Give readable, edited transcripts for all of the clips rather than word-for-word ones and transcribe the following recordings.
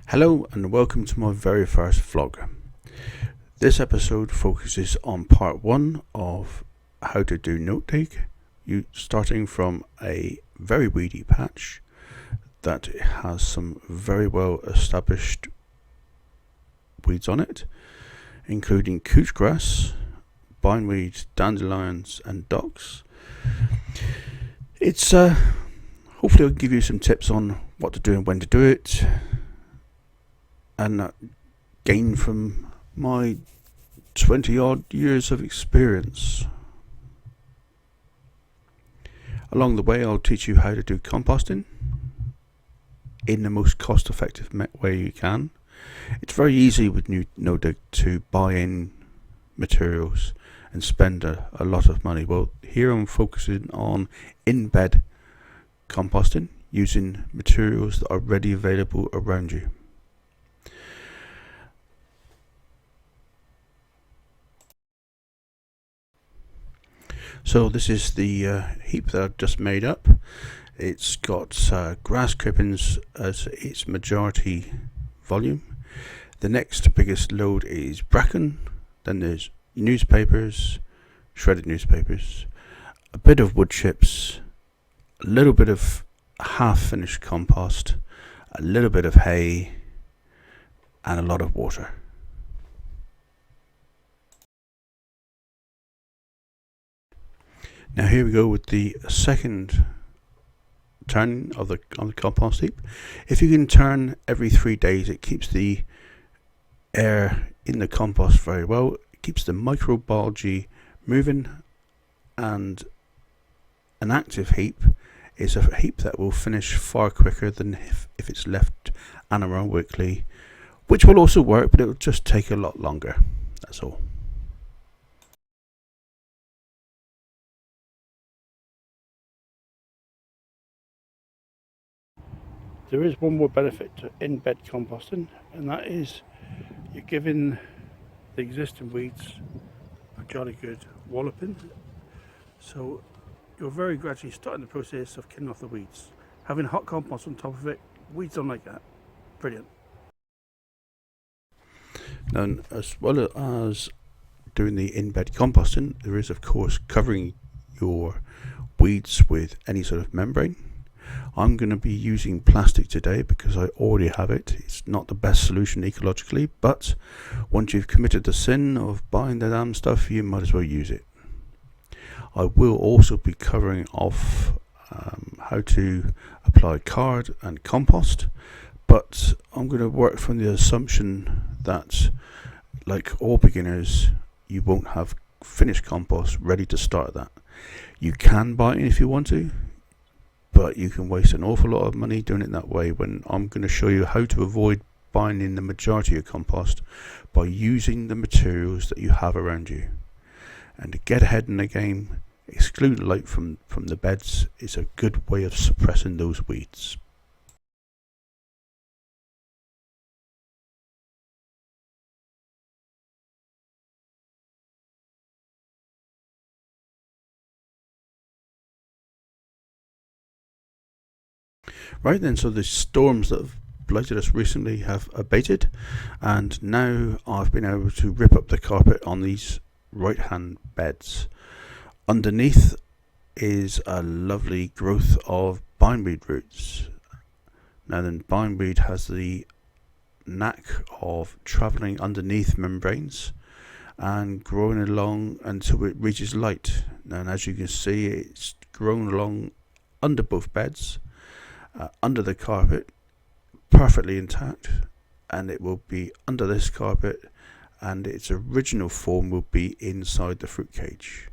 Hello and welcome to my very first vlog. This episode focuses on part 1 of how to do note take, starting from a very weedy patch that has some very well established weeds on it, including couch grass, bindweed, dandelions and docks. It's hopefully I'll give you some tips on what to do and when to do it, and gain from my 20 odd years of experience. Along the way I'll teach you how to do composting in the most cost effective way you can. It's very easy with no-dig to buy in materials and spend a lot of money. Well, here I'm focusing on in-bed composting using materials that are ready available around you. So this is the heap that I've just made up. It's got grass clippings as its majority volume. The next biggest load is bracken. Then there's newspapers, shredded newspapers, a bit of wood chips, a little bit of half-finished compost, a little bit of hay, and a lot of water. Now here we go with the second turn on the compost heap. If you can turn every 3 days, it keeps the air in the compost very well. It keeps the microbiology moving, and an active heap is a heap that will finish far quicker than if it's left anaerobically, which will also work, but it will just take a lot longer. That's all. There is one more benefit to in-bed composting, and that is you're giving the existing weeds a jolly good walloping. So you're very gradually starting the process of killing off the weeds. Having hot compost on top of it, weeds don't like that. Brilliant. Now, as well as doing the in-bed composting, there is of course covering your weeds with any sort of membrane. I'm going to be using plastic today because I already have it. It's not the best solution ecologically, but once you've committed the sin of buying the damn stuff, you might as well use it. I will also be covering off how to apply card and compost, but I'm going to work from the assumption that, like all beginners, you won't have finished compost ready to start that. You can buy it if you want to, but you can waste an awful lot of money doing it that way, when I'm going to show you how to avoid buying in the majority of compost by using the materials that you have around you. And to get ahead in the game, exclude light from the beds is a good way of suppressing those weeds. Right then, so the storms that have blighted us recently have abated, and now I've been able to rip up the carpet on these right hand beds. Underneath is a lovely growth of bindweed roots. Now then, bindweed has the knack of travelling underneath membranes and growing along until it reaches light. Now, and as you can see, it's grown along under both beds, under the carpet, perfectly intact, and it will be under this carpet, and its original form will be inside the fruit cage.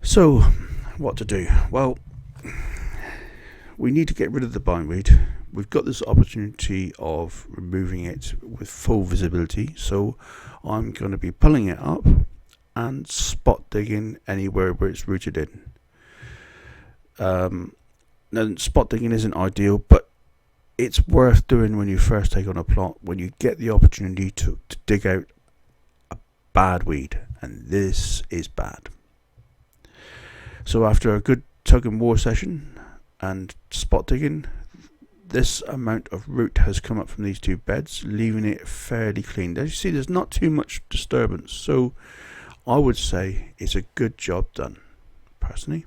So what to do? Well, we need to get rid of the bindweed. We've got this opportunity of removing it with full visibility, so I'm going to be pulling it up and spot digging anywhere where it's rooted in. Now, spot digging isn't ideal, but it's worth doing when you first take on a plot, when you get the opportunity to dig out a bad weed, and this is bad. So after a good tug and war session and spot digging, this amount of root has come up from these two beds, leaving it fairly clean. As you see, there's not too much disturbance, so I would say it's a good job done, personally.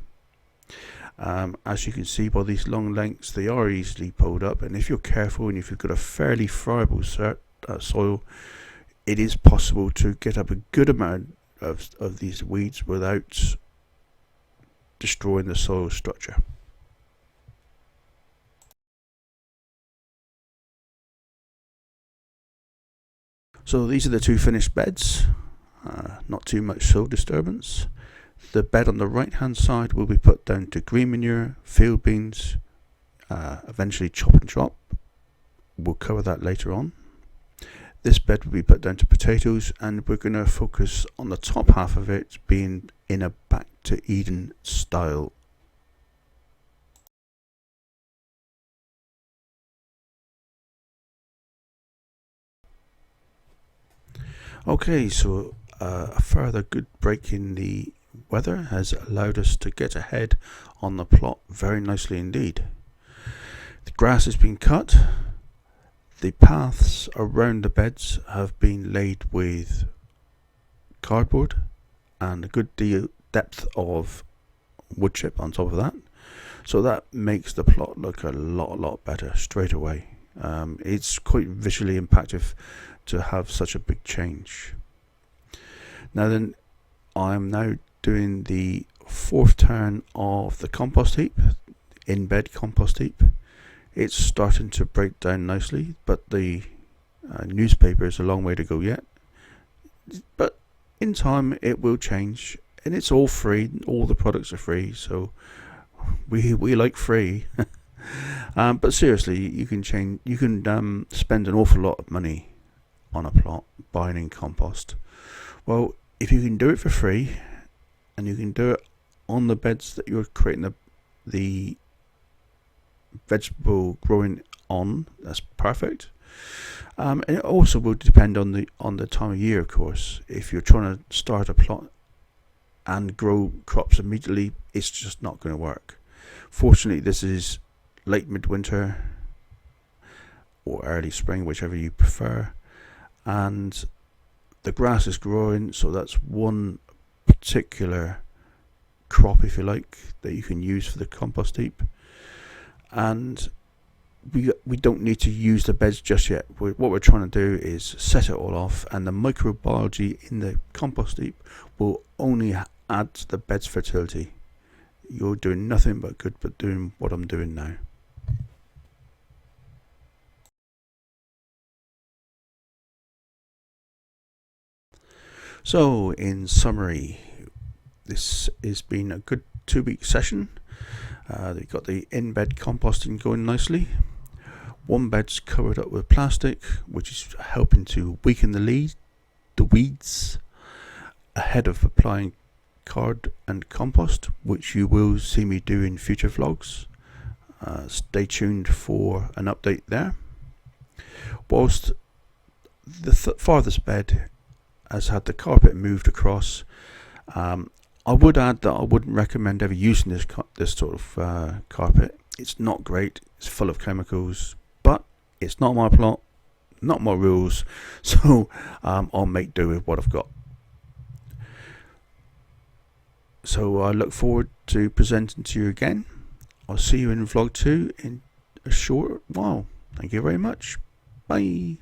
As you can see by these long lengths, they are easily pulled up, and if you're careful and if you've got a fairly friable soil, it is possible to get up a good amount of these weeds without destroying the soil structure. So these are the two finished beds, not too much soil disturbance. The bed on the right hand side will be put down to green manure, field beans, eventually chop and chop. We'll cover that later on. This bed will be put down to potatoes, and we're going to focus on the top half of it being in a back to Eden style. Okay, so a further good break in the weather has allowed us to get ahead on the plot very nicely indeed. The grass has been cut. The paths around the beds have been laid with cardboard and a good deal depth of wood chip on top of that, so that makes the plot look a lot better straight away. It's quite visually impactful to have such a big change. Now then, I'm now doing the fourth turn of the compost heap, in bed compost heap. It's starting to break down nicely, but the newspaper is a long way to go yet. But in time it will change, and it's all free. All the products are free, so we like free. But seriously, you can spend an awful lot of money on a plot buying in compost. Well, if you can do it for free, and you can do it on the beds that you're creating the vegetable growing on, that's perfect. And it also will depend on the time of year, of course. If you're trying to start a plot and grow crops immediately, it's just not going to work. Fortunately, this is late midwinter or early spring, whichever you prefer, and the grass is growing, so that's one particular crop, if you like, that you can use for the compost heap. And we don't need to use the beds just yet. What we're trying to do is set it all off, and the microbiology in the compost heap will only add to the bed's fertility. You're doing nothing but good but doing what I'm doing now. So in summary, this has been a good 2-week session. They've got the in-bed composting going nicely. One bed's covered up with plastic, which is helping to weaken the weeds ahead of applying card and compost, which you will see me do in future vlogs. Stay tuned for an update there. Whilst the farthest bed has had the carpet moved across, I would add that I wouldn't recommend ever using this sort of carpet. It's not great, it's full of chemicals, but it's not my plot, not my rules, so I'll make do with what I've got. So I look forward to presenting to you again. I'll see you in vlog 2 in a short while. Thank you very much. Bye.